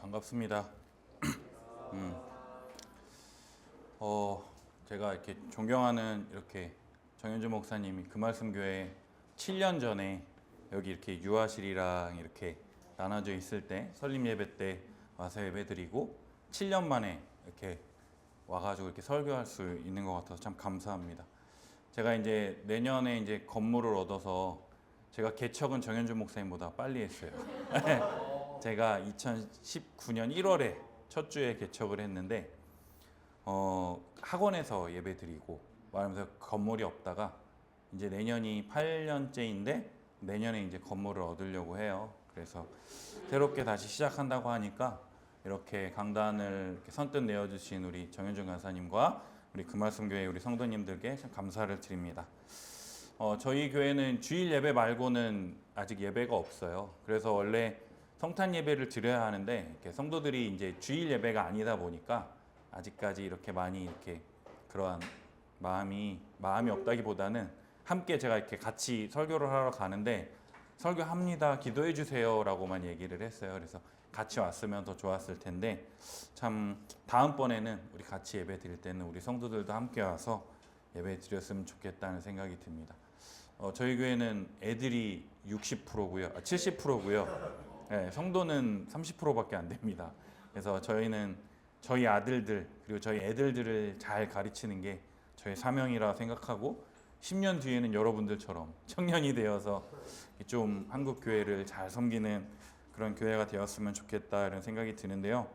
반갑습니다. 제가 이렇게 존경하는 이렇게 정현주 목사님이 금말씀교회 7년 전에 여기 이렇게 유아실이랑 이렇게 나눠져 있을 때 설립 예배 때 와서 예배 드리고 7년 만에 이렇게 와가지고 이렇게 설교할 수 있는 것 같아서 참 감사합니다. 제가 이제 내년에 이제 건물을 얻어서 제가 개척은 정현주 목사님보다 빨리 했어요. 제가 2019년 1월에 첫 주에 개척을 했는데 학원에서 예배 드리고 말하면서 건물이 없다가 이제 내년이 8년째인데 내년에 이제 건물을 얻으려고 해요. 그래서 새롭게 다시 시작한다고 하니까 이렇게 강단을 이렇게 선뜻 내어주신 우리 정현준 간사님과 우리 금말씀교회 우리 성도님들께 참 감사를 드립니다. 저희 교회는 주일 예배 말고는 아직 예배가 없어요. 그래서 원래 성탄 예배를 드려야 하는데 이렇게 성도들이 이제 주일 예배가 아니다 보니까 아직까지 이렇게 많이 이렇게 그러한 마음이 없다기보다는 함께 제가 이렇게 같이 설교를 하러 가는데 설교합니다. 기도해 주세요라고만 얘기를 했어요. 그래서 같이 왔으면 더 좋았을 텐데 참 다음번에는 우리 같이 예배 드릴 때는 우리 성도들도 함께 와서 예배 드렸으면 좋겠다는 생각이 듭니다. 저희 교회는 애들이 60%고요. 70%고요. 네, 성도는 30%밖에 안 됩니다. 그래서 저희는 저희 아들들 그리고 저희 애들들을 잘 가르치는 게 저희 사명이라 생각하고 10년 뒤에는 여러분들처럼 청년이 되어서 좀 한국 교회를 잘 섬기는 그런 교회가 되었으면 좋겠다 이런 생각이 드는데요.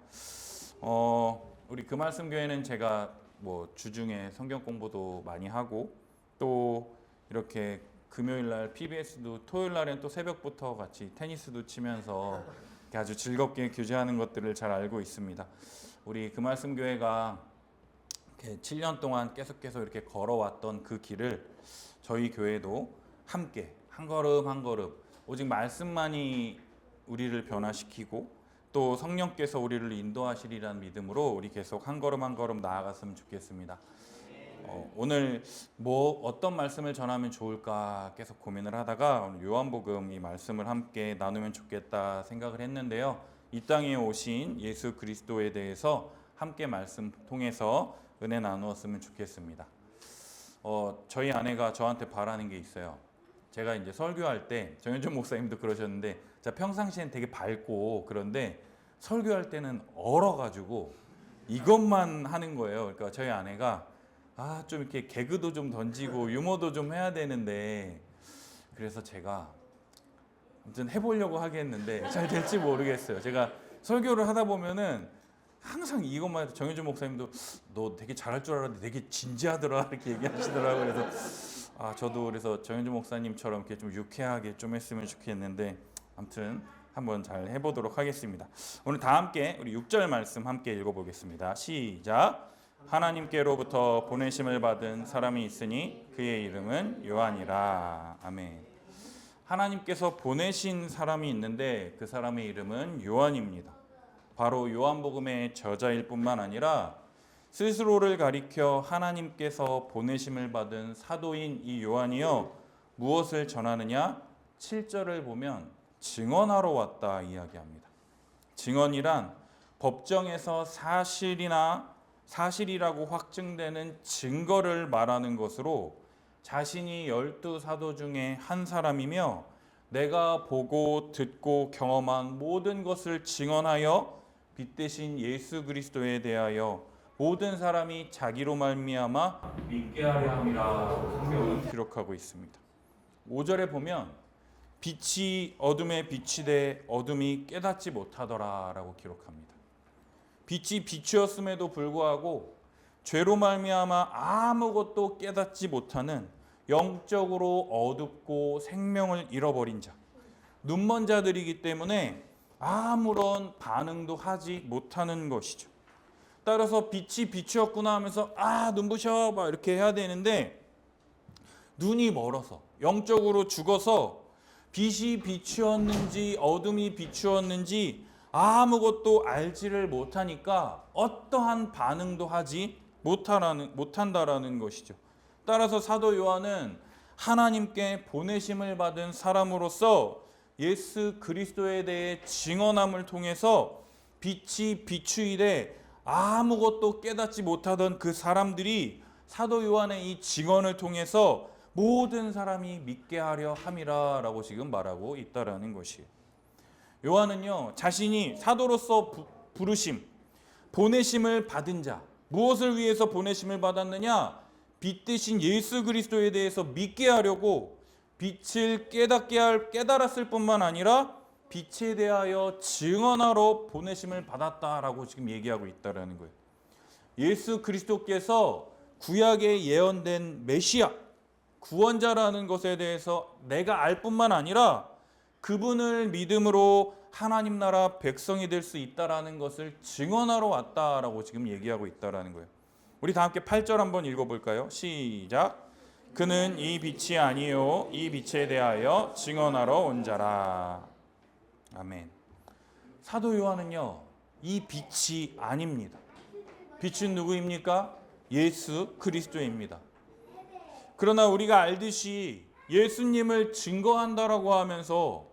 우리 금말씀 교회는 제가 뭐 주중에 성경 공부도 많이 하고 또 이렇게 금요일 날 PBS도 토요일 날엔 또 새벽부터 같이 테니스도 치면서 아주 즐겁게 교제하는 것들을 잘 알고 있습니다. 우리 금말씀 교회가 이렇게 7년 동안 계속 이렇게 걸어왔던 그 길을 저희 교회도 함께 한 걸음 한 걸음 오직 말씀만이 우리를 변화시키고 또 성령께서 우리를 인도하시리라는 믿음으로 우리 계속 한 걸음 한 걸음 나아갔으면 좋겠습니다. 오늘 뭐 어떤 말씀을 전하면 좋을까 계속 고민을 하다가 오늘 요한복음 이 말씀을 함께 나누면 좋겠다 생각을 했는데요. 이 땅에 오신 예수 그리스도에 대해서 함께 말씀 통해서 은혜 나누었으면 좋겠습니다. 저희 아내가 저한테 바라는 게 있어요. 제가 이제 설교할 때 정현준 목사님도 그러셨는데 제가 평상시엔 되게 밝고 그런데 설교할 때는 얼어가지고 이것만 하는 거예요. 그러니까 저희 아내가 좀 이렇게 개그도 좀 던지고 유머도 좀 해야 되는데 그래서 제가 아무튼 해보려고 하겠는데 잘 될지 모르겠어요. 제가 설교를 하다 보면은 항상 이것만 해도 정현준 목사님도 너 되게 잘할 줄 알았는데 되게 진지하더라 이렇게 얘기하시더라고요. 그래서 저도 그래서 정현준 목사님처럼 이렇게 좀 유쾌하게 좀 했으면 좋겠는데 아무튼 한번 잘 해보도록 하겠습니다. 오늘 다 함께 우리 6절 말씀 함께 읽어보겠습니다. 시작. 하나님께로부터 보내심을 받은 사람이 있으니 그의 이름은 요한이라. 아멘. 하나님께서 보내신 사람이 있는데 그 사람의 이름은 요한입니다. 바로 요한복음의 저자일 뿐만 아니라 스스로를 가리켜 하나님께서 보내심을 받은 사도인 이 요한이요 무엇을 전하느냐? 7절을 보면 증언하러 왔다 이야기합니다. 증언이란 법정에서 사실이라고 확증되는 증거를 말하는 것으로 자신이 12사도 중에 한 사람이며 내가 보고 듣고 경험한 모든 것을 증언하여 빛대신 예수 그리스도에 대하여 모든 사람이 자기로 말미암아 믿게 하려 함이라 성경은 기록하고 있습니다. 5절에 보면 빛이 어둠에 비치되 어둠이 깨닫지 못하더라 라고 기록합니다. 빛이 빛이었음에도 불구하고 죄로 말미암아 아무것도 깨닫지 못하는 영적으로 어둡고 생명을 잃어버린 자, 눈먼 자들이기 때문에 아무런 반응도 하지 못하는 것이죠. 따라서 빛이 빛이었구나 하면서 눈부셔 막 이렇게 해야 되는데 눈이 멀어서 영적으로 죽어서 빛이 빛이었는지 어둠이 빛이었는지 아무것도 알지를 못하니까 어떠한 반응도 하지 못한다라는 것이죠. 따라서 사도 요한은 하나님께 보내심을 받은 사람으로서 예수 그리스도에 대해 증언함을 통해서 빛이 비추이되 아무것도 깨닫지 못하던 그 사람들이 사도 요한의 이 증언을 통해서 모든 사람이 믿게 하려 함이라 라고 지금 말하고 있다라는 것이에요. 요한은요, 자신이 사도로서 부르심, 보내심을 받은 자, 무엇을 위해서 보내심을 받았느냐? 빛 대신 예수 그리스도에 대해서 믿게 하려고 빛을 깨달았을 뿐만 아니라 빛에 대하여 증언하러 보내심을 받았다라고 지금 얘기하고 있다라는 거예요. 예수 그리스도께서 구약에 예언된 메시아, 구원자라는 것에 대해서 내가 알 뿐만 아니라 그분을 믿음으로 하나님 나라 백성이 될 수 있다라는 것을 증언하러 왔다라고 지금 얘기하고 있다라는 거예요. 우리 다 함께 8절 한번 읽어볼까요? 시작. 그는 이 빛이 아니요 이 빛에 대하여 증언하러 온 자라. 아멘. 사도 요한은요, 이 빛이 아닙니다. 빛은 누구입니까? 예수 그리스도입니다. 그러나 우리가 알듯이 예수님을 증거한다라고 하면서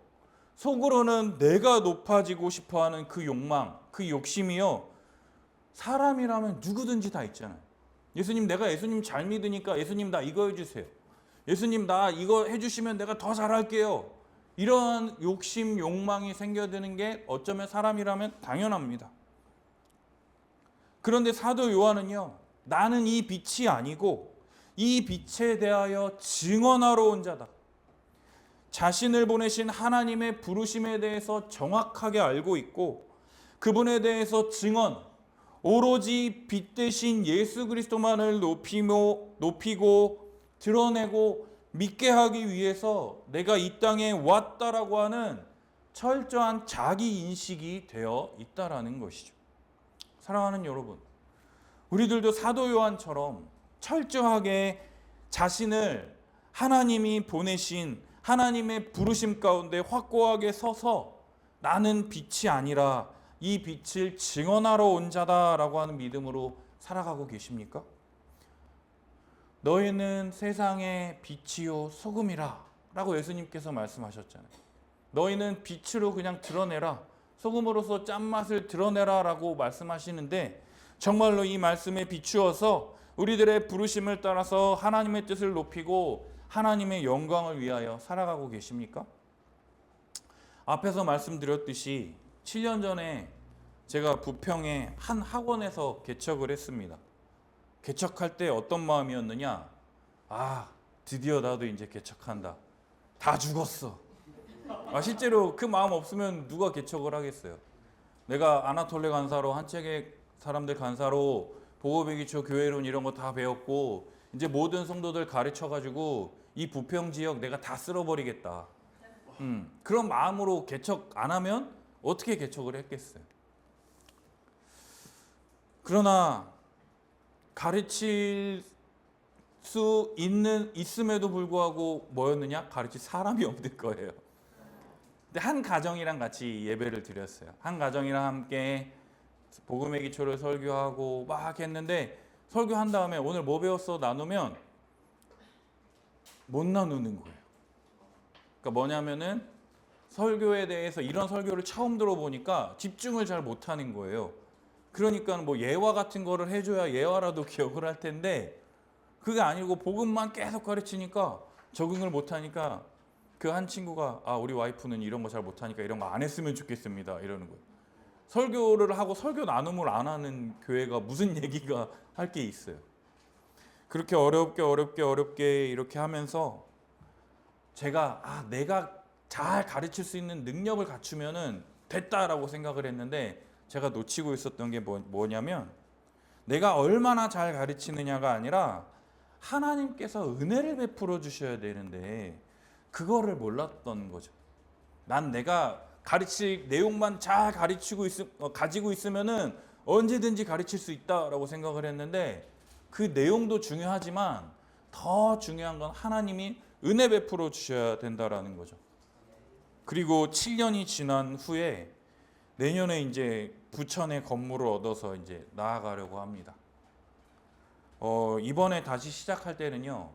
속으로는 내가 높아지고 싶어하는 그 욕망, 그 욕심이요, 사람이라면 누구든지 다 있잖아요. 예수님, 내가 예수님 잘 믿으니까 예수님 나 이거 해주세요. 예수님 나 이거 해주시면 내가 더 잘할게요. 이런 욕심, 욕망이 생겨드는 게 어쩌면 사람이라면 당연합니다. 그런데 사도 요한은요, 나는 이 빛이 아니고 이 빛에 대하여 증언하러 온 자다. 자신을 보내신 하나님의 부르심에 대해서 정확하게 알고 있고 그분에 대해서 증언, 오로지 빛 대신 예수 그리스도만을 높이고 드러내고 믿게 하기 위해서 내가 이 땅에 왔다라고 하는 철저한 자기 인식이 되어 있다라는 것이죠. 사랑하는 여러분, 우리들도 사도 요한처럼 철저하게 자신을 하나님이 보내신 하나님의 부르심 가운데 확고하게 서서 나는 빛이 아니라 이 빛을 증언하러 온 자다라고 하는 믿음으로 살아가고 계십니까? 너희는 세상의 빛이요 소금이라 라고 예수님께서 말씀하셨잖아요. 너희는 빛으로 그냥 드러내라, 소금으로서 짠맛을 드러내라 라고 말씀하시는데, 정말로 이 말씀에 비추어서 우리들의 부르심을 따라서 하나님의 뜻을 높이고 하나님의 영광을 위하여 살아가고 계십니까? 앞에서 말씀드렸듯이 7년 전에 제가 부평의 한 학원에서 개척을 했습니다. 개척할 때 어떤 마음이었느냐? 아, 드디어 나도 이제 개척한다. 다 죽었어. 실제로 그 마음 없으면 누가 개척을 하겠어요? 내가 아나톨레 간사로, 한책의 사람들 간사로 보고배기초 교회론 이런 거 다 배웠고 이제 모든 성도들 가르쳐가지고 이 부평 지역 내가 다 쓸어버리겠다. 그런 마음으로 개척 안 하면 어떻게 개척을 했겠어요? 그러나 가르칠 수 있음에도 불구하고 뭐였느냐? 가르칠 사람이 없는 거예요. 근데 한 가정이랑 같이 예배를 드렸어요. 한 가정이랑 함께 복음의 기초를 설교하고 막 했는데, 설교한 다음에 오늘 뭐 배웠어? 나누면 못 나누는 거예요. 그러니까 뭐냐면은 설교에 대해서 이런 설교를 처음 들어보니까 집중을 잘 못하는 거예요. 그러니까 뭐 예화 같은 거를 해줘야 예화라도 기억을 할 텐데 그게 아니고 복음만 계속 가르치니까 적응을 못하니까 그 한 친구가 우리 와이프는 이런 거 잘 못하니까 이런 거 안 했으면 좋겠습니다 이러는 거예요. 설교를 하고 설교 나눔을 안 하는 교회가 무슨 얘기가 할 게 있어요. 그렇게 어렵게 이렇게 하면서 제가 내가 잘 가르칠 수 있는 능력을 갖추면은 됐다라고 생각을 했는데, 제가 놓치고 있었던 게 뭐냐면 내가 얼마나 잘 가르치느냐가 아니라 하나님께서 은혜를 베풀어 주셔야 되는데 그거를 몰랐던 거죠. 난 내가 가르칠 내용만 잘 가지고 있으면은 언제든지 가르칠 수 있다라고 생각을 했는데, 그 내용도 중요하지만 더 중요한 건 하나님이 은혜 베풀어 주셔야 된다라는 거죠. 그리고 7년이 지난 후에 내년에 이제 부천에 건물을 얻어서 이제 나아가려고 합니다. 이번에 다시 시작할 때는요,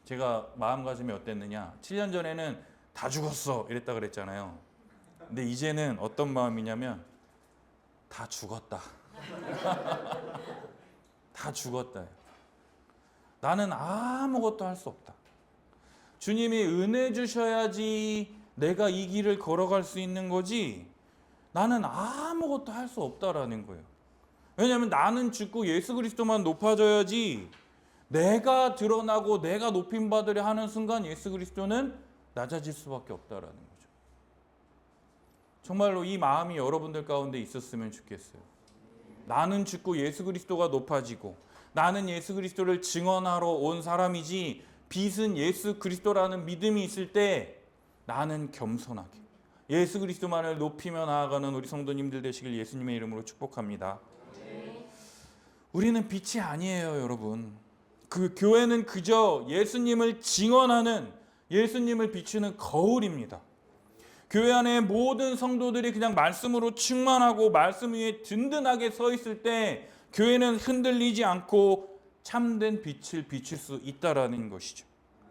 제가 마음가짐이 어땠느냐? 7년 전에는 다 죽었어 이랬다 그랬잖아요. 근데 이제는 어떤 마음이냐면 다 죽었다. 다 죽었다. 나는 아무것도 할 수 없다. 주님이 은혜 주셔야지 내가 이 길을 걸어갈 수 있는 거지 나는 아무것도 할 수 없다라는 거예요. 왜냐하면 나는 죽고 예수 그리스도만 높아져야지 내가 드러나고 내가 높임받으려 하는 순간 예수 그리스도는 낮아질 수밖에 없다라는 거죠. 정말로 이 마음이 여러분들 가운데 있었으면 좋겠어요. 나는 죽고 예수 그리스도가 높아지고 나는 예수 그리스도를 증언하러 온 사람이지 빛은 예수 그리스도라는 믿음이 있을 때 나는 겸손하게 예수 그리스도만을 높이며 나아가는 우리 성도님들 되시길 예수님의 이름으로 축복합니다. 우리는 빛이 아니에요, 여러분. 그 교회는 그저 예수님을 증언하는 예수님을 비추는 거울입니다. 교회 안에 모든 성도들이 그냥 말씀으로 충만하고 말씀 위에 든든하게 서 있을 때 교회는 흔들리지 않고 참된 빛을 비출 수 있다라는 것이죠.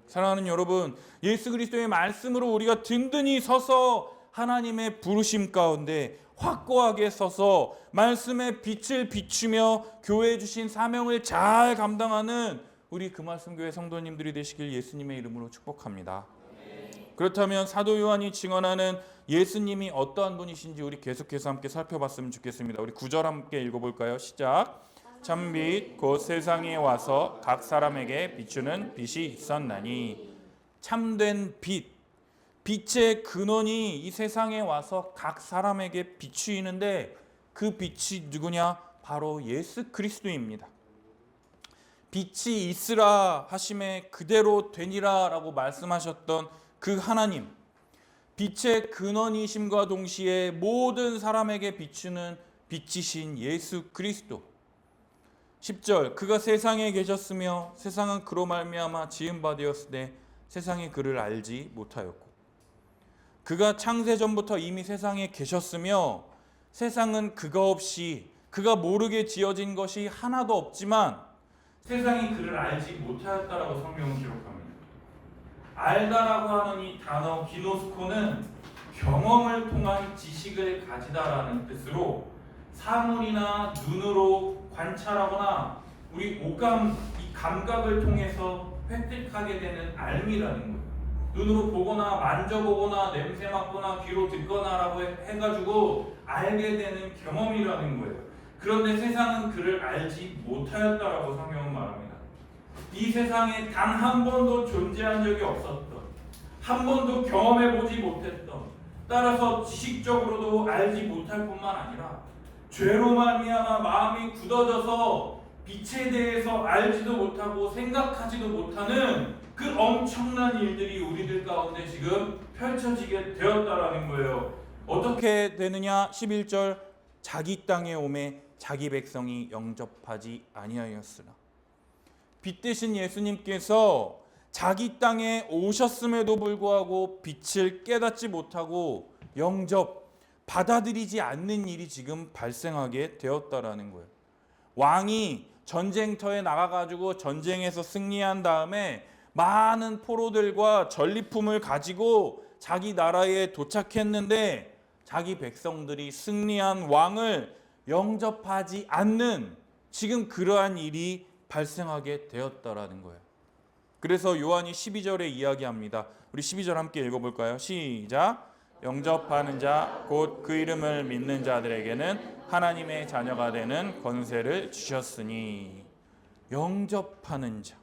사랑하는 여러분, 예수 그리스도의 말씀으로 우리가 든든히 서서 하나님의 부르심 가운데 확고하게 서서 말씀의 빛을 비추며 교회에 주신 사명을 잘 감당하는 우리 금말씀교회 성도님들이 되시길 예수님의 이름으로 축복합니다. 그렇다면 사도 요한이 증언하는 예수님이 어떠한 분이신지 우리 계속해서 함께 살펴봤으면 좋겠습니다. 우리 9절 함께 읽어볼까요? 시작. 참빛 곧 세상에 와서 각 사람에게 비추는 빛이 있었나니. 참된 빛, 빛의 근원이 이 세상에 와서 각 사람에게 비추이는데 그 빛이 누구냐? 바로 예수 그리스도입니다. 빛이 있으라 하심에 그대로 되니라 라고 말씀하셨던 그 하나님, 빛의 근원이심과 동시에 모든 사람에게 비추는 빛이신 예수 그리스도. 10절, 그가 세상에 계셨으며 세상은 그로 말미암아 지은 바 되었으되 세상이 그를 알지 못하였고, 그가 창세 전부터 이미 세상에 계셨으며 세상은 그가 없이 그가 모르게 지어진 것이 하나도 없지만 세상이 그를 알지 못하였다라고 성경은 기록합니다. 알다라고 하는 이 단어 기노스코는 경험을 통한 지식을 가지다라는 뜻으로 사물이나 눈으로 관찰하거나 우리 오감, 이 감각을 통해서 획득하게 되는 알미라는 거예요. 눈으로 보거나 만져보거나 냄새 맡거나 귀로 듣거나라고 해가지고 알게 되는 경험이라는 거예요. 그런데 세상은 그를 알지 못하였다라고 성경은 말합니다. 이 세상에 단 한 번도 존재한 적이 없었던, 한 번도 경험해보지 못했던, 따라서 지식적으로도 알지 못할 뿐만 아니라 죄로 말미암아 마음이 굳어져서 빛에 대해서 알지도 못하고 생각하지도 못하는 그 엄청난 일들이 우리들 가운데 지금 펼쳐지게 되었다라는 거예요. 어떻게 되느냐? 11절, 자기 땅에 오매 자기 백성이 영접하지 아니하였으나. 빛 되신 예수님께서 자기 땅에 오셨음에도 불구하고 빛을 깨닫지 못하고 받아들이지 않는 일이 지금 발생하게 되었다라는 거예요. 왕이 전쟁터에 나가가지고 전쟁에서 승리한 다음에 많은 포로들과 전리품을 가지고 자기 나라에 도착했는데 자기 백성들이 승리한 왕을 영접하지 않는 지금 그러한 일이 발생하게 되었다라는 거예요. 그래서 요한이 12절에 이야기합니다. 우리 12절 함께 읽어볼까요? 시작. 영접하는 자 곧 그 이름을 믿는 자들에게는 하나님의 자녀가 되는 권세를 주셨으니. 영접하는 자,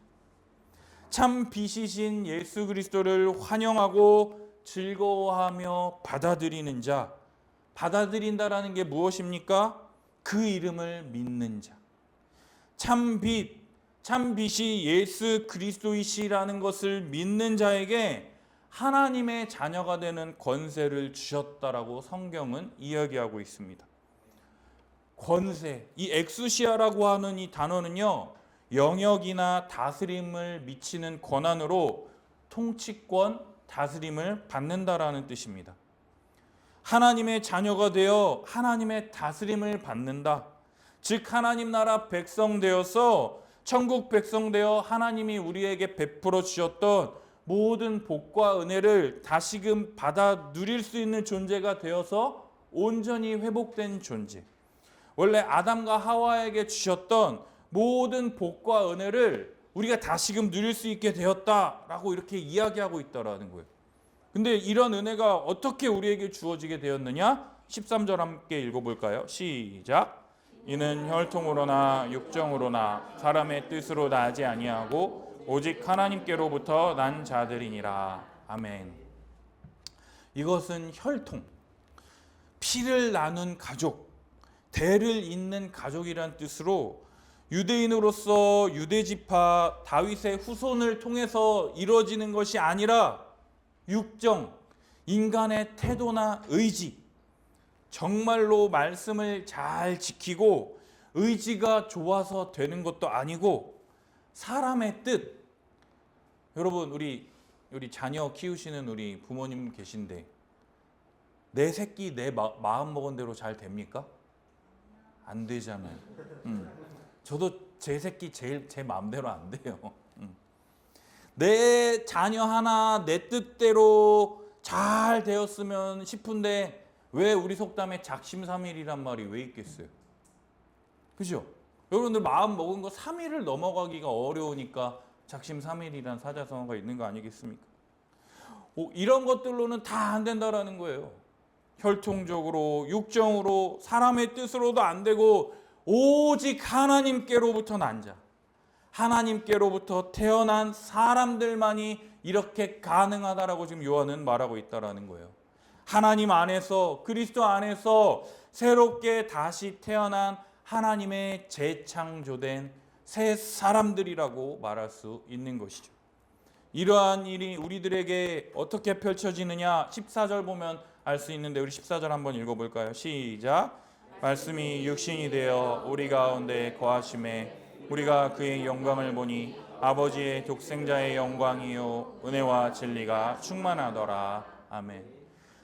참 빛이신 예수 그리스도를 환영하고 즐거워하며 받아들이는 자. 받아들인다라는 게 무엇입니까? 그 이름을 믿는 자. 참 빛이 예수 그리스도이시라는 것을 믿는 자에게 하나님의 자녀가 되는 권세를 주셨다라고 성경은 이야기하고 있습니다. 권세, 이 엑수시아라고 하는 이 단어는요, 영역이나 다스림을 미치는 권한으로 통치권, 다스림을 받는다라는 뜻입니다. 하나님의 자녀가 되어 하나님의 다스림을 받는다. 즉 하나님 나라 백성 되어서 천국 백성 되어 하나님이 우리에게 베풀어 주셨던 모든 복과 은혜를 다시금 받아 누릴 수 있는 존재가 되어서 온전히 회복된 존재. 원래 아담과 하와에게 주셨던 모든 복과 은혜를 우리가 다시금 누릴 수 있게 되었다라고 이렇게 이야기하고 있다라는 거예요. 근데 이런 은혜가 어떻게 우리에게 주어지게 되었느냐? 13절 함께 읽어볼까요? 시작. 이는 혈통으로나 육정으로나 사람의 뜻으로 나지 아니하고 오직 하나님께로부터 난 자들이니라. 아멘. 이것은 혈통, 피를 나눈 가족, 대를 잇는 가족이란 뜻으로 유대인으로서 유대지파 다윗의 후손을 통해서 이루어지는 것이 아니라 육정, 인간의 태도나 의지, 정말로 말씀을 잘 지키고 의지가 좋아서 되는 것도 아니고 사람의 뜻. 여러분, 우리 자녀 키우시는 우리 부모님 계신데 내 새끼 내 마음 먹은 대로 잘 됩니까? 안 되잖아요. 저도 제 새끼 제 마음대로 안 돼요. 내 자녀 하나 내 뜻대로 잘 되었으면 싶은데 왜 우리 속담에 작심삼일이란 말이 왜 있겠어요? 그죠? 여러분들 마음 먹은 거 3일을 넘어가기가 어려우니까 작심삼일이란 사자성어가 있는 거 아니겠습니까? 이런 것들로는 다 안 된다라는 거예요. 혈통적으로, 육정으로, 사람의 뜻으로도 안 되고 오직 하나님께로부터 난 자, 하나님께로부터 태어난 사람들만이 이렇게 가능하다라고 지금 요한은 말하고 있다라는 거예요. 하나님 안에서, 그리스도 안에서 새롭게 다시 태어난 하나님의 재창조된 새 사람들이라고 말할 수 있는 것이죠. 이러한 일이 우리들에게 어떻게 펼쳐지느냐 14절 보면 알 수 있는데 우리 14절 한번 읽어볼까요? 시작. 말씀이 육신이 되어 우리 가운데 거하심에 우리가 그의 영광을 보니 아버지의 독생자의 영광이요 은혜와 진리가 충만하더라. 아멘.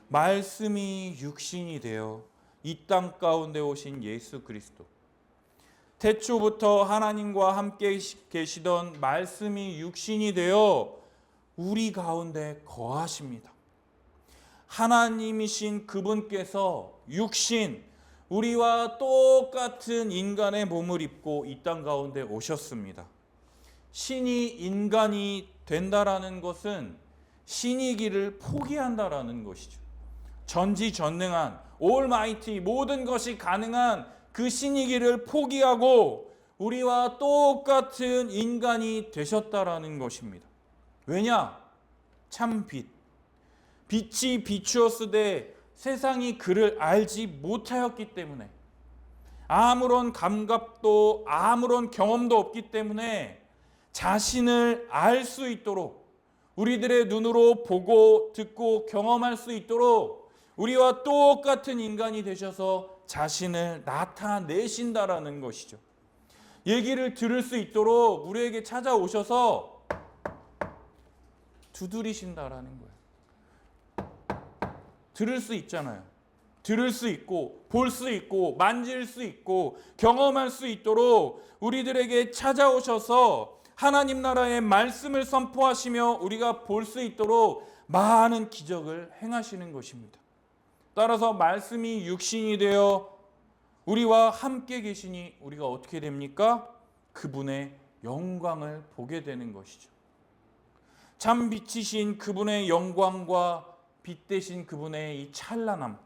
말씀이 육신이 되어 이 땅 가운데 오신 예수 그리스도, 태초부터 하나님과 함께 계시던 말씀이 육신이 되어 우리 가운데 거하십니다. 하나님이신 그분께서 육신, 우리와 똑같은 인간의 몸을 입고 이 땅 가운데 오셨습니다. 신이 인간이 된다라는 것은 신이기를 포기한다라는 것이죠. 전지전능한 올마이티, 모든 것이 가능한 그 신이기를 포기하고 우리와 똑같은 인간이 되셨다라는 것입니다. 왜냐? 참 빛이 비추었으되 세상이 그를 알지 못하였기 때문에, 아무런 감각도 아무런 경험도 없기 때문에 자신을 알 수 있도록, 우리들의 눈으로 보고 듣고 경험할 수 있도록 우리와 똑같은 인간이 되셔서 자신을 나타내신다라는 것이죠. 얘기를 들을 수 있도록 우리에게 찾아오셔서 두드리신다라는 거예요. 들을 수 있잖아요. 들을 수 있고 볼 수 있고 만질 수 있고 경험할 수 있도록 우리들에게 찾아오셔서 하나님 나라의 말씀을 선포하시며 우리가 볼 수 있도록 많은 기적을 행하시는 것입니다. 따라서 말씀이 육신이 되어 우리와 함께 계시니 우리가 어떻게 됩니까? 그분의 영광을 보게 되는 것이죠. 참 빛이신 그분의 영광과 빛 대신 그분의 이 찬란함,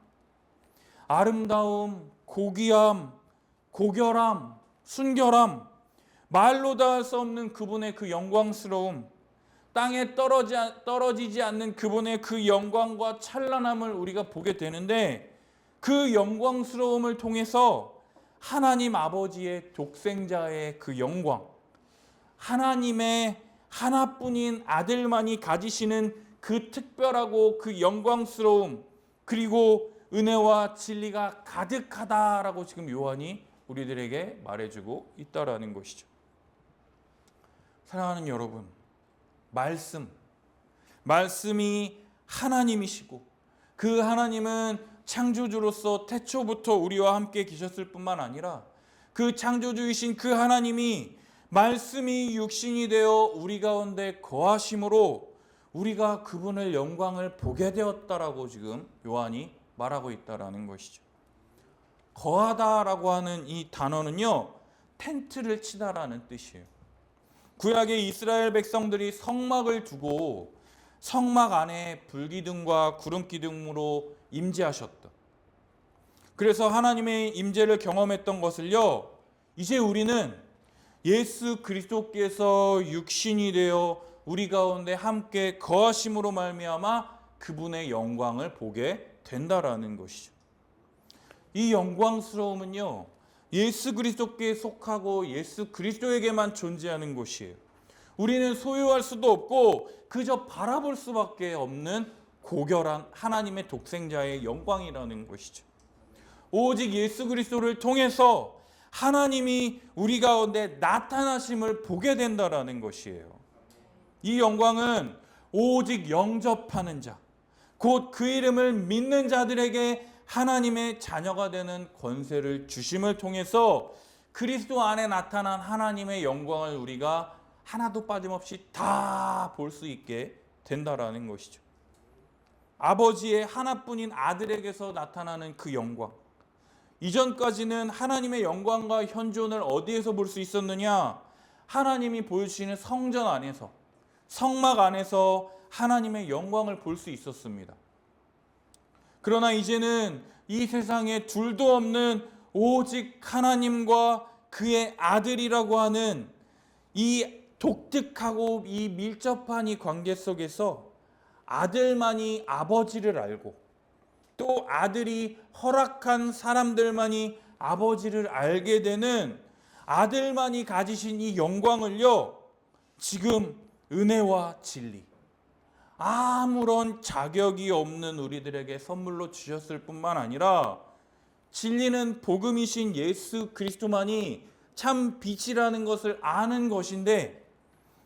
아름다움, 고귀함, 고결함, 순결함, 말로 다 할 수 없는 그분의 그 영광스러움, 땅에 떨어지지 않는 그분의 그 영광과 찬란함을 우리가 보게 되는데, 그 영광스러움을 통해서 하나님 아버지의 독생자의 그 영광, 하나님의 하나뿐인 아들만이 가지시는 그 특별하고 그 영광스러움, 그리고 은혜와 진리가 가득하다라고 지금 요한이 우리들에게 말해주고 있다라는 것이죠. 사랑하는 여러분, 말씀이 하나님이시고 그 하나님은 창조주로서 태초부터 우리와 함께 계셨을 뿐만 아니라 그 창조주이신 그 하나님이 말씀이 육신이 되어 우리 가운데 거하심으로 우리가 그분의 영광을 보게 되었다라고 지금 요한이 말하고 있다라는 것이죠. 거하다라고 하는 이 단어는요, 텐트를 치다라는 뜻이에요. 구약의 이스라엘 백성들이 성막을 두고 성막 안에 불기둥과 구름기둥으로 임재하셨다. 그래서 하나님의 임재를 경험했던 것을요, 이제 우리는 예수 그리스도께서 육신이 되어 우리 가운데 함께 거하심으로 말미암아 그분의 영광을 보게 된다라는 것이죠. 이 영광스러움은요, 예수 그리스도께 속하고 예수 그리스도에게만 존재하는 것이에요. 우리는 소유할 수도 없고 그저 바라볼 수밖에 없는 고결한 하나님의 독생자의 영광이라는 것이죠. 오직 예수 그리스도를 통해서 하나님이 우리 가운데 나타나심을 보게 된다라는 것이에요. 이 영광은 오직 영접하는 자, 곧 그 이름을 믿는 자들에게 하나님의 자녀가 되는 권세를 주심을 통해서 그리스도 안에 나타난 하나님의 영광을 우리가 하나도 빠짐없이 다 볼 수 있게 된다라는 것이죠. 아버지의 하나뿐인 아들에게서 나타나는 그 영광. 이전까지는 하나님의 영광과 현존을 어디에서 볼 수 있었느냐? 하나님이 보여주시는 성전 안에서, 성막 안에서 하나님의 영광을 볼 수 있었습니다. 그러나 이제는 이 세상에 둘도 없는 오직 하나님과 그의 아들이라고 하는 이 독특하고 이 밀접한 이 관계 속에서 아들만이 아버지를 알고 또 아들이 허락한 사람들만이 아버지를 알게 되는 아들만이 가지신 이 영광을요, 지금 은혜와 진리, 아무런 자격이 없는 우리들에게 선물로 주셨을 뿐만 아니라 진리는 복음이신 예수 그리스도만이 참 빛이라는 것을 아는 것인데,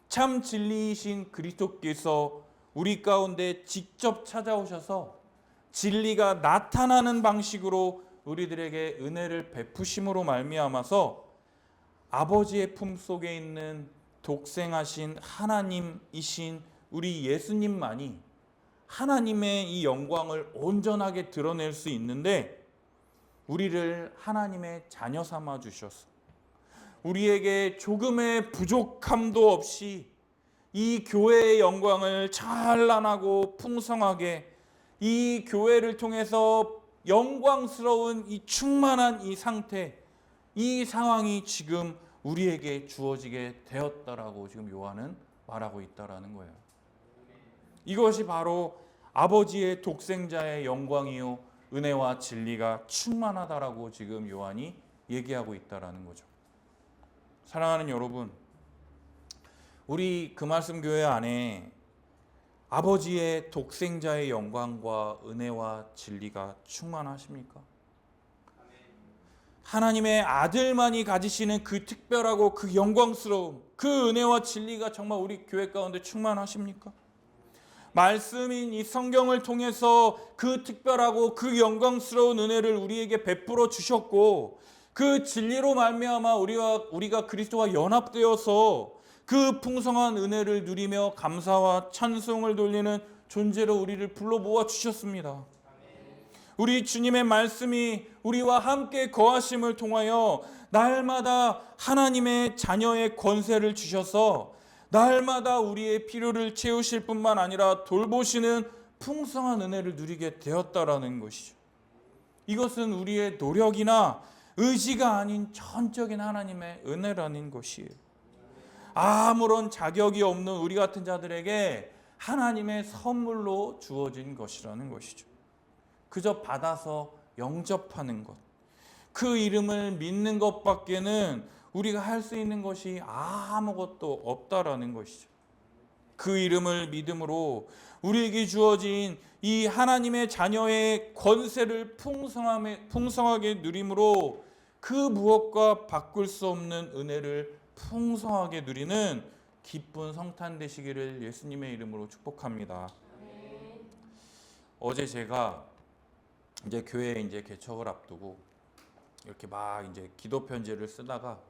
참 진리이신 그리스도께서 우리 가운데 직접 찾아오셔서 진리가 나타나는 방식으로 우리들에게 은혜를 베푸심으로 말미암아서 아버지의 품속에 있는 독생하신 하나님이신 우리 예수님만이 하나님의 이 영광을 온전하게 드러낼 수 있는데, 우리를 하나님의 자녀 삼아 주셔서 우리에게 조금의 부족함도 없이 이 교회의 영광을 찬란하고 풍성하게, 이 교회를 통해서 영광스러운 이 충만한 이 상태, 이 상황이 지금 우리에게 주어지게 되었다라고 지금 요한은 말하고 있다라는 거예요. 이것이 바로 아버지의 독생자의 영광이요 은혜와 진리가 충만하다라고 지금 요한이 얘기하고 있다라는 거죠. 사랑하는 여러분, 우리 금말씀 교회 안에 아버지의 독생자의 영광과 은혜와 진리가 충만하십니까? 하나님의 아들만이 가지시는 그 특별하고 그 영광스러움, 그 은혜와 진리가 정말 우리 교회 가운데 충만하십니까? 말씀인 이 성경을 통해서 그 특별하고 그 영광스러운 은혜를 우리에게 베풀어 주셨고, 그 진리로 말미암아 우리가 그리스도와 연합되어서 그 풍성한 은혜를 누리며 감사와 찬송을 돌리는 존재로 우리를 불러 모아 주셨습니다. 우리 주님의 말씀이 우리와 함께 거하심을 통하여 날마다 하나님의 자녀의 권세를 주셔서 날마다 우리의 필요를 채우실 뿐만 아니라 돌보시는 풍성한 은혜를 누리게 되었다라는 것이죠. 이것은 우리의 노력이나 의지가 아닌 전적인 하나님의 은혜라는 것이에요. 아무런 자격이 없는 우리 같은 자들에게 하나님의 선물로 주어진 것이라는 것이죠. 그저 받아서 영접하는 것, 그 이름을 믿는 것밖에는 우리가 할 수 있는 것이 아무것도 없다라는 것이죠. 그 이름을 믿음으로 우리에게 주어진 이 하나님의 자녀의 권세를 풍성하게 누림으로 그 무엇과 바꿀 수 없는 은혜를 풍성하게 누리는 기쁜 성탄 되시기를 예수님의 이름으로 축복합니다. 어제 제가 이제 교회 이제 개척을 앞두고 이렇게 막 이제 기도 편지를 쓰다가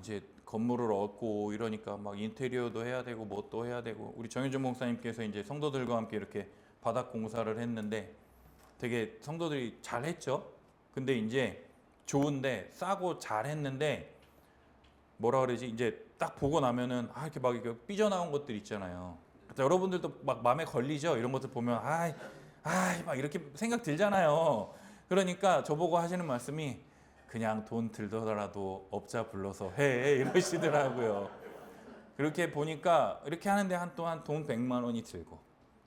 이제 건물을 얻고 이러니까 막 인테리어도 해야 되고 뭐 또 해야 되고, 우리 정현준 목사님께서 이제 성도들과 함께 이렇게 바닥 공사를 했는데 되게 성도들이 잘했죠. 근데 이제 좋은데 싸고 잘했는데 뭐라 그러지? 이제 딱 보고 나면은 이렇게 막 이렇게 삐져나온 것들 있잖아요. 여러분들도 막 마음에 걸리죠? 이런 것들 보면 막 이렇게 생각 들잖아요. 그러니까 저보고 하시는 말씀이 그냥 돈 들더라도 업자 불러서 해 이러시더라고요. 그렇게 보니까 이렇게 하는데 한동안 돈 100만 원이 들고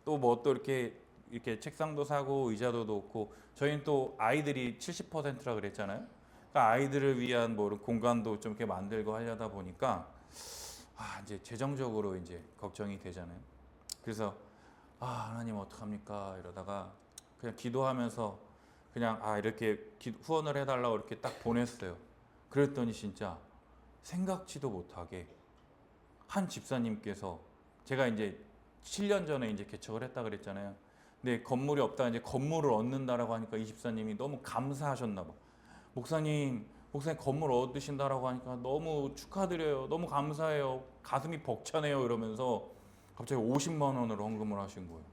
또 뭐 또 이렇게 책상도 사고 의자도 놓고 저희는 또 아이들이 70%라 그랬잖아요. 그러니까 아이들을 위한 뭐 공간도 좀 이렇게 만들고 하려다 보니까 이제 재정적으로 이제 걱정이 되잖아요. 그래서 하나님 어떡합니까 이러다가 그냥 기도하면서 그냥 이렇게 후원을 해달라고 이렇게 딱 보냈어요. 그랬더니 진짜 생각지도 못하게 한 집사님께서 제가 이제 7년 전에 이제 개척을 했다 그랬잖아요. 근데 건물이 없다가 이제 건물을 얻는다라고 하니까 이 집사님이 너무 감사하셨나 봐. 목사님 건물 얻으신다라고 하니까 너무 축하드려요. 너무 감사해요. 가슴이 벅차네요. 이러면서 갑자기 50만 원을 헌금을 하신 거예요.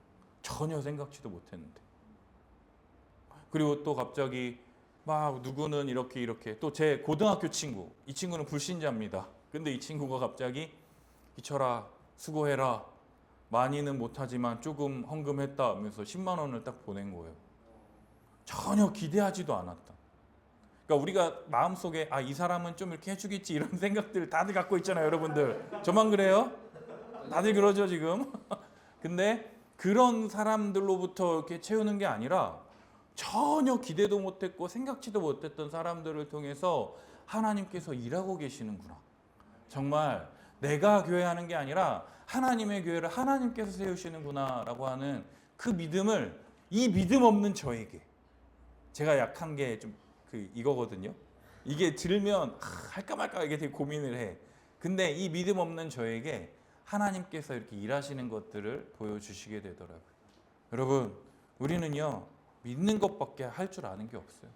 전혀 생각지도 못했는데. 그리고 또 갑자기 막 누구는 이렇게 또 제 고등학교 친구, 이 친구는 불신자입니다. 근데 이 친구가 갑자기 이철아 수고해라. 많이는 못하지만 조금 헌금했다 하면서 10만 원을 딱 보낸 거예요. 전혀 기대하지도 않았다. 그러니까 우리가 마음속에 이 사람은 좀 이렇게 해주겠지 이런 생각들 다들 갖고 있잖아요, 여러분들. 저만 그래요? 다들 그러죠 지금. 근데 그런 사람들로부터 이렇게 채우는 게 아니라 전혀 기대도 못했고 생각지도 못했던 사람들을 통해서 하나님께서 일하고 계시는구나. 정말 내가 교회하는 게 아니라 하나님의 교회를 하나님께서 세우시는구나라고 하는 그 믿음을 이 믿음 없는 저에게 제가 약한 게 좀 이거거든요. 이게 들면 할까 말까 이게 되게 고민을 해. 근데 이 믿음 없는 저에게 하나님께서 이렇게 일하시는 것들을 보여주시게 되더라고요. 여러분, 우리는요 믿는 것밖에 할 줄 아는 게 없어요.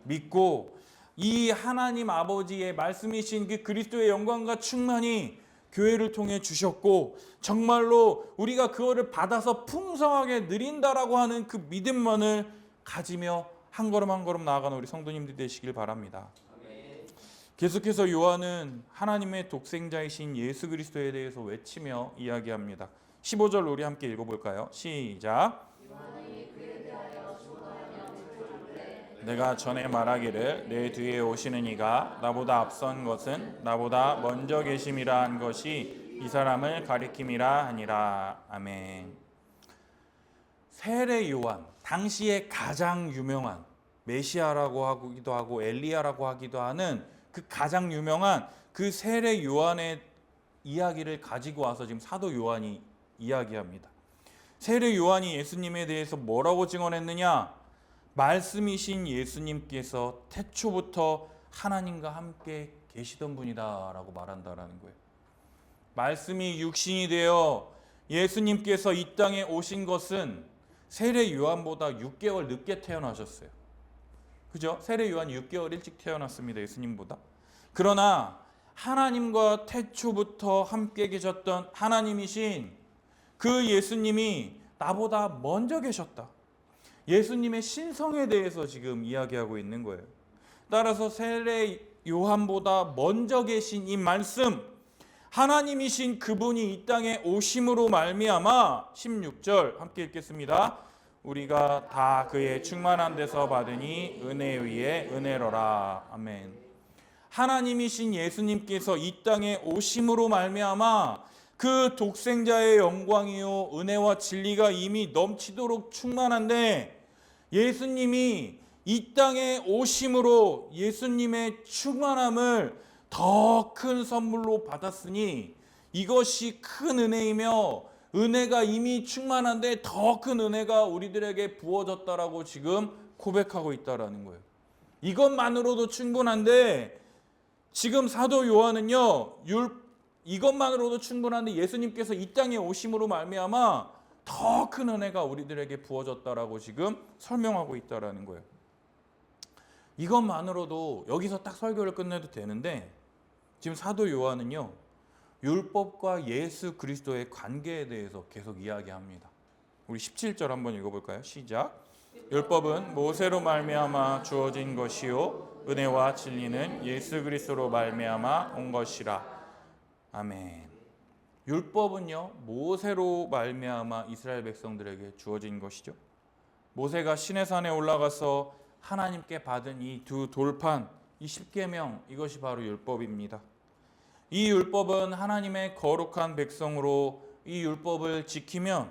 믿고 이 하나님 아버지의 말씀이신 그 그리스도의 영광과 충만이 교회를 통해 주셨고 정말로 우리가 그거를 받아서 풍성하게 누린다라고 하는 그 믿음만을 가지며 한 걸음 한 걸음 나아가는 우리 성도님들이 되시길 바랍니다. 계속해서 요한은 하나님의 독생자이신 예수 그리스도에 대해서 외치며 이야기합니다. 15절 우리 함께 읽어볼까요? 시작. 내가 전에 말하기를 내 뒤에 오시는 이가 나보다 앞선 것은 나보다 먼저 계심이라 한 것이 이 사람을 가리킴이라 하니라. 아멘. 세례 요한, 당시에 가장 유명한 메시아라고 하기도 하고 엘리야라고 하기도 하는 그 가장 유명한 그 세례 요한의 이야기를 가지고 와서 지금 사도 요한이 이야기합니다. 세례 요한이 예수님에 대해서 뭐라고 증언했느냐? 말씀이신 예수님께서 태초부터 하나님과 함께 계시던 분이다라고 말한다라는 거예요. 말씀이 육신이 되어 예수님께서 이 땅에 오신 것은 세례 요한보다 6개월 늦게 태어나셨어요. 그죠? 세례 요한이 6개월 일찍 태어났습니다. 예수님보다. 그러나 하나님과 태초부터 함께 계셨던 하나님이신 그 예수님이 나보다 먼저 계셨다. 예수님의 신성에 대해서 지금 이야기하고 있는 거예요. 따라서 세례 요한보다 먼저 계신 이 말씀, 하나님이신 그분이 이 땅에 오심으로 말미암아 16절 함께 읽겠습니다. 우리가 다 그의 충만한 데서 받으니 은혜 위에 은혜로라. 아멘. 하나님이신 예수님께서 이 땅에 오심으로 말미암아 그 독생자의 영광이요 은혜와 진리가 이미 넘치도록 충만한데 예수님이 이 땅에 오심으로 예수님의 충만함을 더 큰 선물로 받았으니 이것이 큰 은혜이며 은혜가 이미 충만한데 더 큰 은혜가 우리들에게 부어졌다라고 지금 고백하고 있다라는 거예요. 이것만으로도 충분한데 지금 사도 요한은요 이것만으로도 충분한데 예수님께서 이 땅에 오심으로 말미암아 더 큰 은혜가 우리들에게 부어졌다라고 지금 설명하고 있다라는 거예요. 이것만으로도 여기서 딱 설교를 끝내도 되는데 지금 사도 요한은요 율법과 예수 그리스도의 관계에 대해서 계속 이야기합니다. 우리 17절 한번 읽어볼까요? 시작. 율법은 모세로 말미암아 주어진 것이요 은혜와 진리는 예수 그리스도로 말미암아 온 것이라. 아멘. 율법은요 모세로 말미암아 이스라엘 백성들에게 주어진 것이죠. 모세가 시내산에 올라가서 하나님께 받은 이 두 돌판, 이 십계명, 이것이 바로 율법입니다. 이 율법은 하나님의 거룩한 백성으로 이 율법을 지키면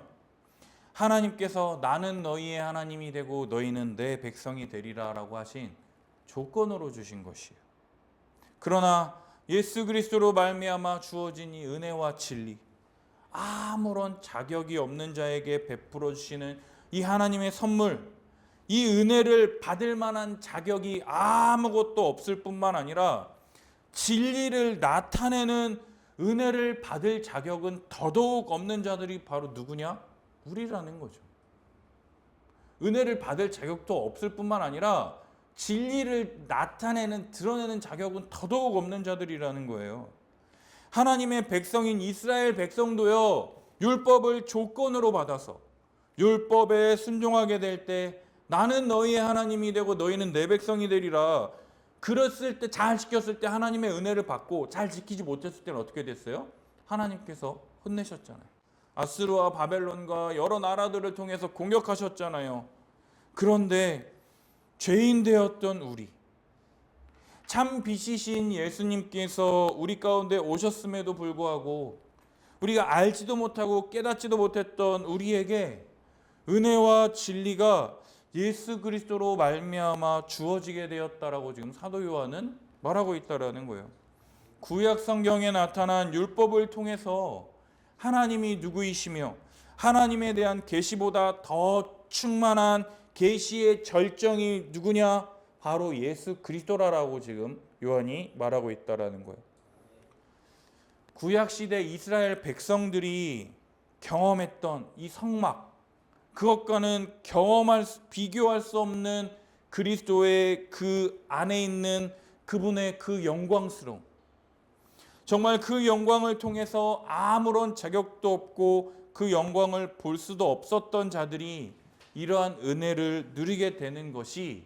하나님께서 나는 너희의 하나님이 되고 너희는 내 백성이 되리라 라고 하신 조건으로 주신 것이에요. 그러나 예수 그리스도로 말미암아 주어진 이 은혜와 진리, 아무런 자격이 없는 자에게 베풀어 주시는 이 하나님의 선물, 이 은혜를 받을 만한 자격이 아무것도 없을 뿐만 아니라 진리를 나타내는 은혜를 받을 자격은 더더욱 없는 자들이 바로 누구냐? 우리라는 거죠. 은혜를 받을 자격도 없을 뿐만 아니라 진리를 나타내는, 드러내는 자격은 더더욱 없는 자들이라는 거예요. 하나님의 백성인 이스라엘 백성도요, 율법을 조건으로 받아서 율법에 순종하게 될 때 나는 너희의 하나님이 되고 너희는 내 백성이 되리라. 그랬을 때, 잘 지켰을 때 하나님의 은혜를 받고 잘 지키지 못했을 때는 어떻게 됐어요? 하나님께서 혼내셨잖아요. 아스루와 바벨론과 여러 나라들을 통해서 공격하셨잖아요. 그런데 죄인 되었던 우리, 참 빛이신 예수님께서 우리 가운데 오셨음에도 불구하고 우리가 알지도 못하고 깨닫지도 못했던 우리에게 은혜와 진리가 예수 그리스도로 말미암아 주어지게 되었다라고 지금 사도 요한은 말하고 있다라는 거예요. 구약 성경에 나타난 율법을 통해서 하나님이 누구이시며 하나님에 대한 계시보다 더 충만한 계시의 절정이 누구냐? 바로 예수 그리스도라고 지금 요한이 말하고 있다라는 거예요. 구약 시대 이스라엘 백성들이 경험했던 이 성막, 그것과는 비교할 수 없는 그리스도의 그 안에 있는 그분의 그 영광스러움, 정말 그 영광을 통해서 아무런 자격도 없고 그 영광을 볼 수도 없었던 자들이 이러한 은혜를 누리게 되는 것이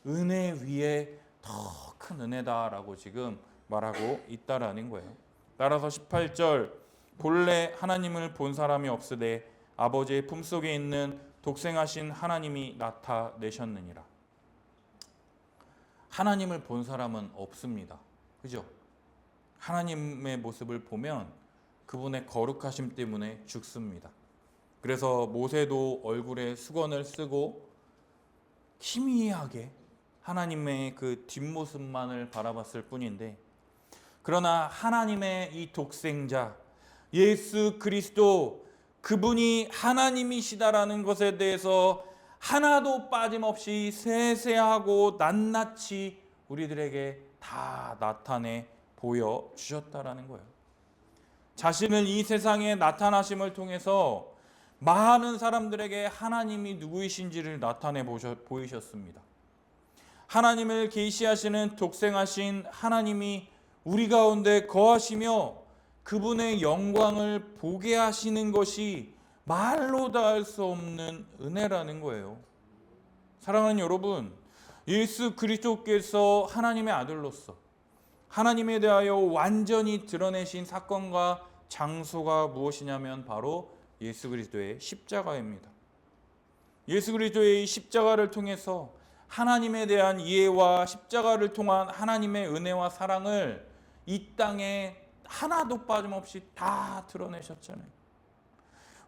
은혜 위에 더 큰 은혜다라고 지금 말하고 있다라는 거예요. 따라서 18절, 본래 하나님을 본 사람이 없으되 아버지의 품속에 있는 독생하신 하나님이 나타내셨느니라. 하나님을 본 사람은 없습니다. 그죠? 하나님의 모습을 보면 그분의 거룩하심 때문에 죽습니다. 그래서 모세도 얼굴에 수건을 쓰고 희미하게 하나님의 그 뒷모습만을 바라봤을 뿐인데, 그러나 하나님의 이 독생자 예수 그리스도, 그분이 하나님이시다라는 것에 대해서 하나도 빠짐없이 세세하고 낱낱이 우리들에게 다 나타내 보여주셨다라는 거예요. 자신을 이 세상에 나타나심을 통해서 많은 사람들에게 하나님이 누구이신지를 나타내 보이셨습니다. 하나님을 계시하시는 독생하신 하나님이 우리 가운데 거하시며 그분의 영광을 보게 하시는 것이 말로 다 할 수 없는 은혜라는 거예요. 사랑하는 여러분, 예수 그리스도께서 하나님의 아들로서 하나님에 대하여 완전히 드러내신 사건과 장소가 무엇이냐면 바로 예수 그리스도의 십자가입니다. 예수 그리스도의 이 십자가를 통해서 하나님에 대한 이해와 십자가를 통한 하나님의 은혜와 사랑을 이 땅에 하나도 빠짐없이 다 드러내셨잖아요.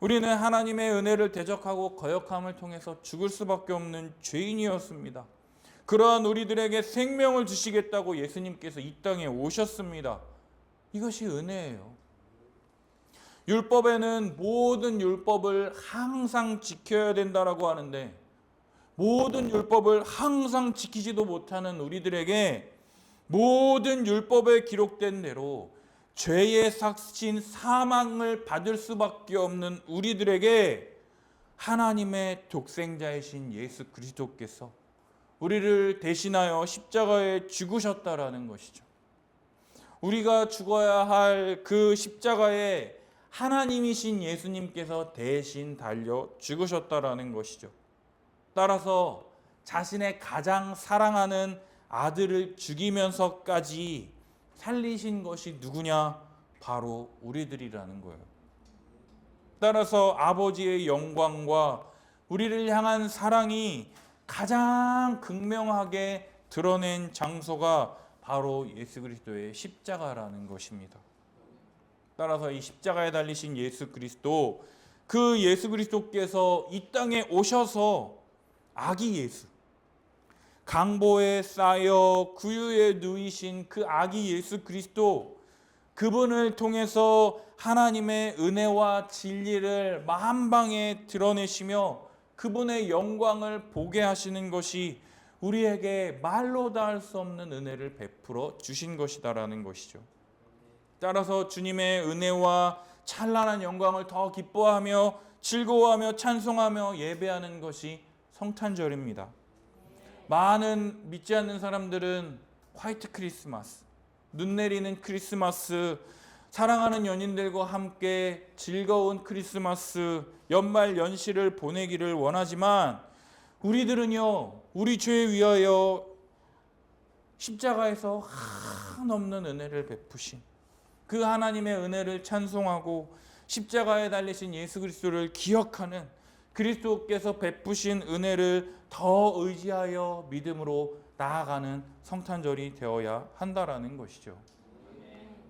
우리는 하나님의 은혜를 대적하고 거역함을 통해서 죽을 수밖에 없는 죄인이었습니다. 그러한 우리들에게 생명을 주시겠다고 예수님께서 이 땅에 오셨습니다. 이것이 은혜예요. 율법에는 모든 율법을 항상 지켜야 된다라고 하는데, 모든 율법을 항상 지키지도 못하는 우리들에게 모든 율법에 기록된 대로 죄의 삭신 사망을 받을 수밖에 없는 우리들에게 하나님의 독생자이신 예수 그리스도께서 우리를 대신하여 십자가에 죽으셨다라는 것이죠. 우리가 죽어야 할 그 십자가에 하나님이신 예수님께서 대신 달려 죽으셨다라는 것이죠. 따라서 자신의 가장 사랑하는 아들을 죽이면서까지 살리신 것이 누구냐? 바로 우리들이라는 거예요. 따라서 아버지의 영광과 우리를 향한 사랑이 가장 극명하게 드러낸 장소가 바로 예수 그리스도의 십자가라는 것입니다. 따라서 이 십자가에 달리신 예수 그리스도, 그 예수 그리스도께서 이 땅에 오셔서 아기 예수, 강보에 쌓여 구유에 누이신 그 아기 예수 그리스도, 그분을 통해서 하나님의 은혜와 진리를 만방에 드러내시며 그분의 영광을 보게 하시는 것이 우리에게 말로 다 할 수 없는 은혜를 베풀어 주신 것이다라는 것이죠. 따라서 주님의 은혜와 찬란한 영광을 더 기뻐하며 즐거워하며 찬송하며 예배하는 것이 성탄절입니다. 많은 믿지 않는 사람들은 화이트 크리스마스, 눈 내리는 크리스마스, 사랑하는 연인들과 함께 즐거운 크리스마스, 연말 연시를 보내기를 원하지만 우리들은요, 우리 죄에 위하여 십자가에서 한없는 은혜를 베푸신 그 하나님의 은혜를 찬송하고 십자가에 달리신 예수 그리스도를 기억하는, 그리스도께서 베푸신 은혜를 더 의지하여 믿음으로 나아가는 성탄절이 되어야 한다라는 것이죠.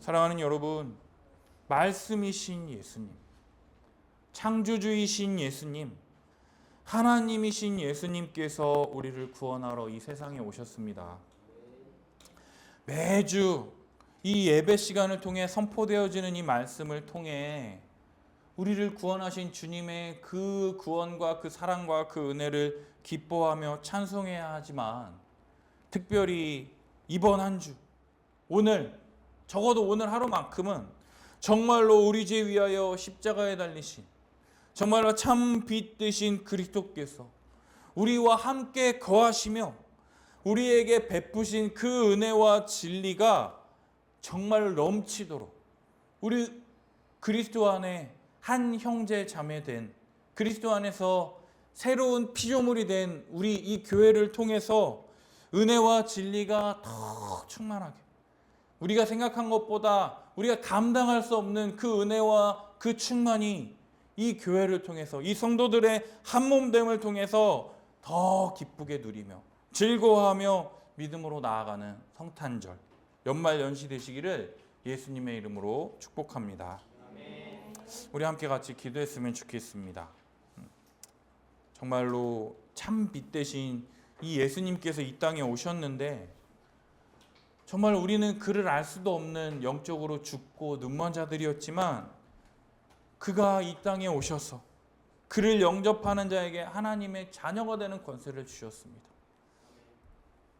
사랑하는 여러분, 말씀이신 예수님, 창조주이신 예수님, 하나님이신 예수님께서 우리를 구원하러 이 세상에 오셨습니다. 매주 이 예배 시간을 통해 선포되어지는 이 말씀을 통해 우리를 구원하신 주님의 그 구원과 그 사랑과 그 은혜를 기뻐하며 찬송해야 하지만, 특별히 이번 한 주, 오늘, 적어도 오늘 하루만큼은 정말로 우리 죄 위하여 십자가에 달리신, 정말로 참 빛 되신 그리스도께서 우리와 함께 거하시며 우리에게 베푸신 그 은혜와 진리가 정말 넘치도록 우리 그리스도 안에 한 형제 자매 된, 그리스도 안에서 새로운 피조물이 된 우리 이 교회를 통해서 은혜와 진리가 더 충만하게, 우리가 생각한 것보다 우리가 감당할 수 없는 그 은혜와 그 충만이 이 교회를 통해서, 이 성도들의 한몸됨을 통해서 더 기쁘게 누리며 즐거워하며 믿음으로 나아가는 성탄절, 연말 연시 되시기를 예수님의 이름으로 축복합니다. 우리 함께 같이 기도했으면 좋겠습니다. 정말로 참 빛 되신 이 예수님께서 이 땅에 오셨는데, 정말 우리는 그를 알 수도 없는 영적으로 죽고 눈먼 자들이었지만 그가 이 땅에 오셔서 그를 영접하는 자에게 하나님의 자녀가 되는 권세를 주셨습니다.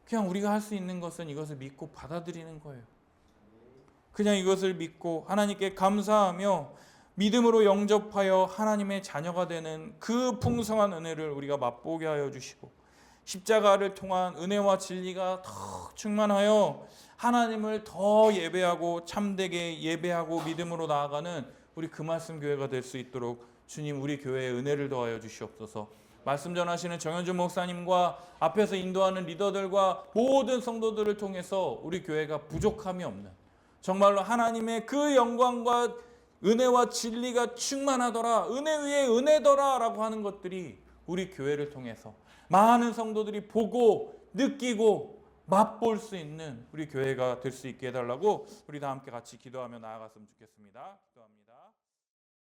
그냥 우리가 할 수 있는 것은 이것을 믿고 받아들이는 거예요. 그냥 이것을 믿고 하나님께 감사하며 믿음으로 영접하여 하나님의 자녀가 되는 그 풍성한 은혜를 우리가 맛보게 하여 주시고, 십자가를 통한 은혜와 진리가 더 충만하여 하나님을 더 예배하고 참되게 예배하고 믿음으로 나아가는 우리 그 말씀 교회가 될 수 있도록 주님, 우리 교회에 은혜를 더하여 주시옵소서. 말씀 전하시는 정현준 목사님과 앞에서 인도하는 리더들과 모든 성도들을 통해서 우리 교회가 부족함이 없는, 정말로 하나님의 그 영광과 은혜와 진리가 충만하더라, 은혜 위에 은혜더라 라고 하는 것들이 우리 교회를 통해서 많은 성도들이 보고 느끼고 맛볼 수 있는 우리 교회가 될 수 있게 해달라고 우리 다 함께 같이 기도하며 나아갔으면 좋겠습니다. 기도합니다.